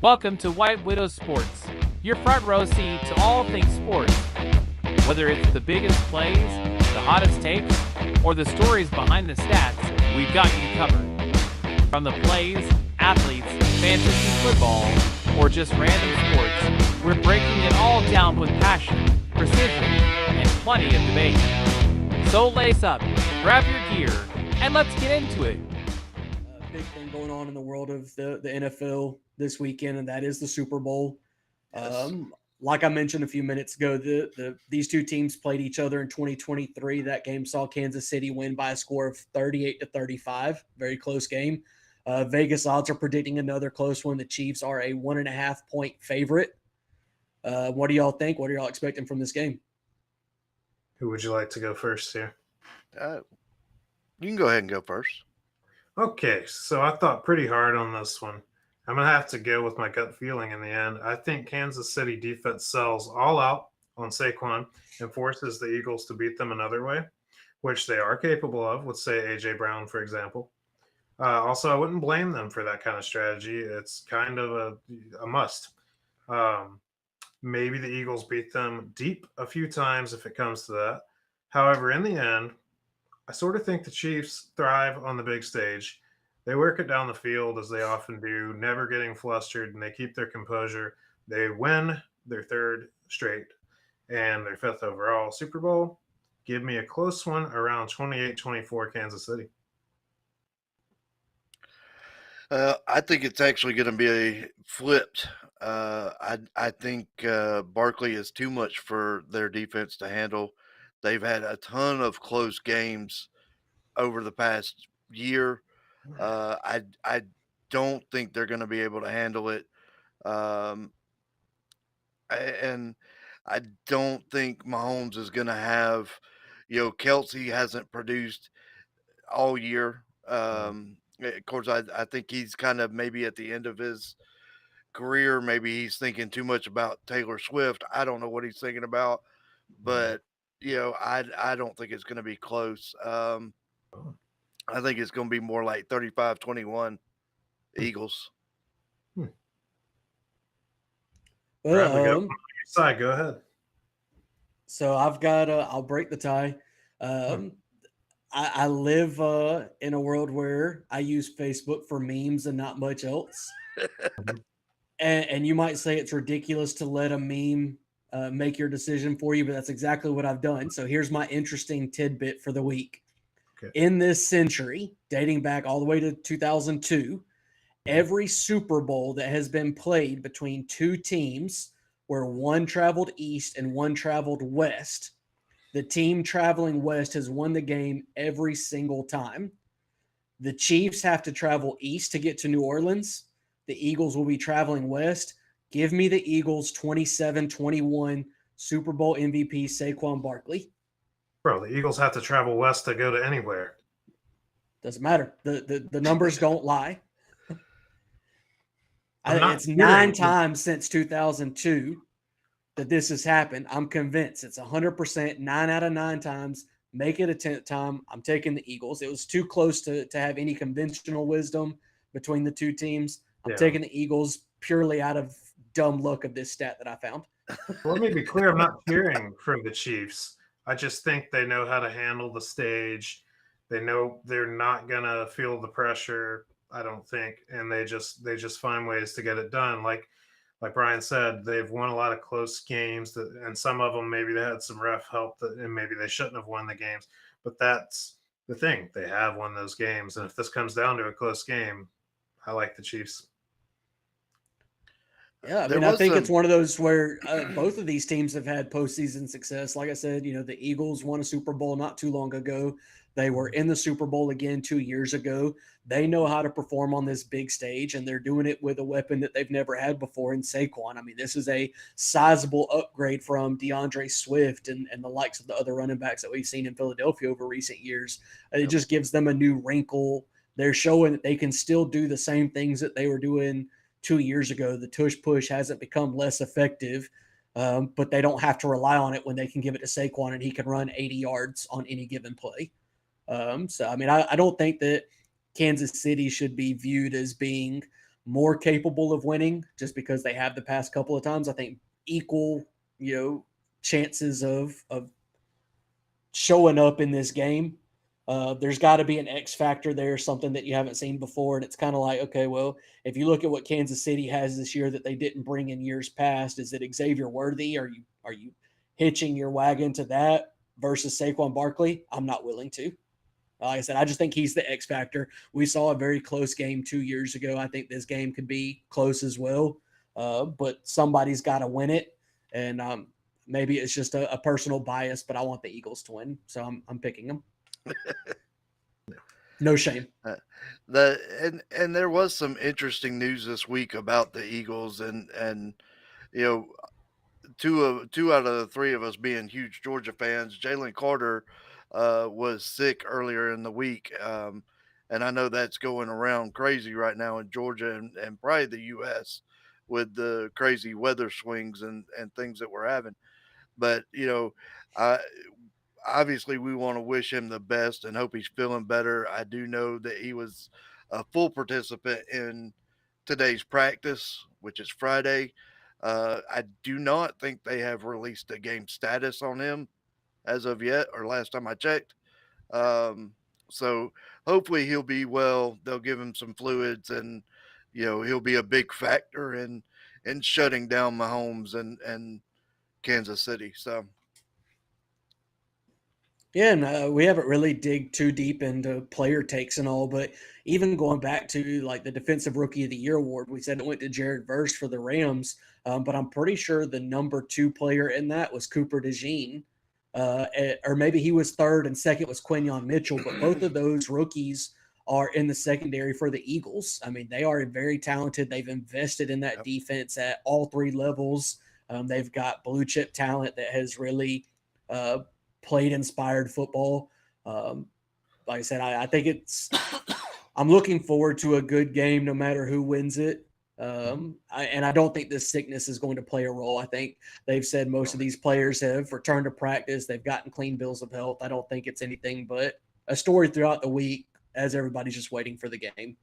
Welcome to White Widow Sports, your front row seat to all things sports. Whether it's the biggest plays, the hottest takes, or the stories behind the stats, we've got you covered. From the plays, athletes, fantasy football, or just random sports, we're breaking it all down with passion, precision, and plenty of debate. So lace up, grab your gear, and let's get into it. Big thing going on in the world of the NFL this weekend, and that is the Super Bowl. Yes. Like I mentioned a few minutes ago, these two teams played each other in 2023. That game saw Kansas City win by a score of 38-35. Very close game. Vegas odds are predicting another close one. The Chiefs are a 1.5-point favorite. What do y'all think? What are y'all expecting from this game? Who would you like to go first here? You can go ahead and go first. Okay, so I thought pretty hard on this one. I'm going to have to go with my gut feeling in the end. I think Kansas City defense sells all out on Saquon and forces the Eagles to beat them another way, which they are capable of, with, say, A.J. Brown, for example. Also, I wouldn't blame them for that kind of strategy. It's kind of a must. Maybe the Eagles beat them deep a few times if it comes to that. However, in the end, I sort of think the Chiefs thrive on the big stage. They work it down the field as they often do, never getting flustered, and they keep their composure. They win their third straight and their fifth overall Super Bowl. Give me a close one around 28-24 Kansas City. I think it's actually going to be flipped. I think Barkley is too much for their defense to handle. They've had a ton of close games over the past year. I don't think they're going to be able to handle it. And I don't think Mahomes is going to have, Kelsey hasn't produced all year. Of course, I think he's kind of maybe at the end of his career. Maybe he's thinking too much about Taylor Swift. I don't know what he's thinking about, but I don't think it's going to be close. I think it's going to be more like 35-21 Eagles. Well, side, go ahead. So I've got I'll break the tie. I live in a world where I use Facebook for memes and not much else. And you might say it's ridiculous to let a meme make your decision for you, but that's exactly what I've done. So here's my interesting tidbit for the week. Okay. In this century, dating back all the way to 2002, every Super Bowl that has been played between two teams where one traveled east and one traveled west, the team traveling west has won the game every single time. The Chiefs have to travel east to get to New Orleans. The Eagles will be traveling west. Give me the Eagles 27-21 Super Bowl MVP Saquon Barkley. Bro, the Eagles have to travel west to go to anywhere. Doesn't matter. The numbers don't lie. It's 9 times since 2002 that this has happened. I'm convinced it's 100%, 9 out of 9 times. Make it a 10th time. I'm taking the Eagles. It was too close to have any conventional wisdom between the two teams. I'm taking the Eagles purely out of dumb luck of this stat that I found. Well, let me be clear. I'm not cheering for the Chiefs. I just think they know how to handle the stage. They know they're not going to feel the pressure, I don't think, and they just find ways to get it done. Like Brian said, they've won a lot of close games, and some of them maybe they had some ref help, and maybe they shouldn't have won the games. But that's the thing. They have won those games, and if this comes down to a close game, I like the Chiefs. Yeah, I think it's one of those where both of these teams have had postseason success. Like I said, the Eagles won a Super Bowl not too long ago. They were in the Super Bowl again 2 years ago. They know how to perform on this big stage, and they're doing it with a weapon that they've never had before in Saquon. I mean, this is a sizable upgrade from DeAndre Swift and the likes of the other running backs that we've seen in Philadelphia over recent years. It just gives them a new wrinkle. They're showing that they can still do the same things that they were doing 2 years ago. The tush-push hasn't become less effective, but they don't have to rely on it when they can give it to Saquon and he can run 80 yards on any given play. I don't think that Kansas City should be viewed as being more capable of winning just because they have the past couple of times. I think equal, chances of showing up in this game. There's got to be an X factor there, something that you haven't seen before. And it's kind of like, okay, well, if you look at what Kansas City has this year that they didn't bring in years past, is it Xavier Worthy? Are you hitching your wagon to that versus Saquon Barkley? I'm not willing to. Like I said, I just think he's the X factor. We saw a very close game 2 years ago. I think this game could be close as well, but somebody's got to win it. And maybe it's just a personal bias, but I want the Eagles to win, so I'm picking them. No shame. And there was some interesting news this week about the Eagles, and two out of the three of us being huge Georgia fans. Jalen Carter was sick earlier in the week, and I know that's going around crazy right now in Georgia and probably the U.S. with the crazy weather swings and things that we're having. But I obviously we want to wish him the best and hope he's feeling better. I do know that he was a full participant in today's practice, which is Friday. I do not think they have released a game status on him as of yet, or last time I checked. So hopefully he'll be well. They'll give him some fluids, and he'll be a big factor in shutting down Mahomes and Kansas City. So. Yeah, and we haven't really dig too deep into player takes and all, but even going back to like the Defensive Rookie of the Year award, we said it went to Jared Verse for the Rams, but I'm pretty sure the number 2 player in that was Cooper DeJean, or maybe he was third and second was Quinyon Mitchell, but both of those rookies are in the secondary for the Eagles. I mean, they are very talented. They've invested in that defense at all 3 levels. They've got blue chip talent that has really played inspired football. Like I said, I think I'm looking forward to a good game no matter who wins it. And I don't think this sickness is going to play a role. I think they've said most of these players have returned to practice. They've gotten clean bills of health. I don't think it's anything but a story throughout the week as everybody's just waiting for the game.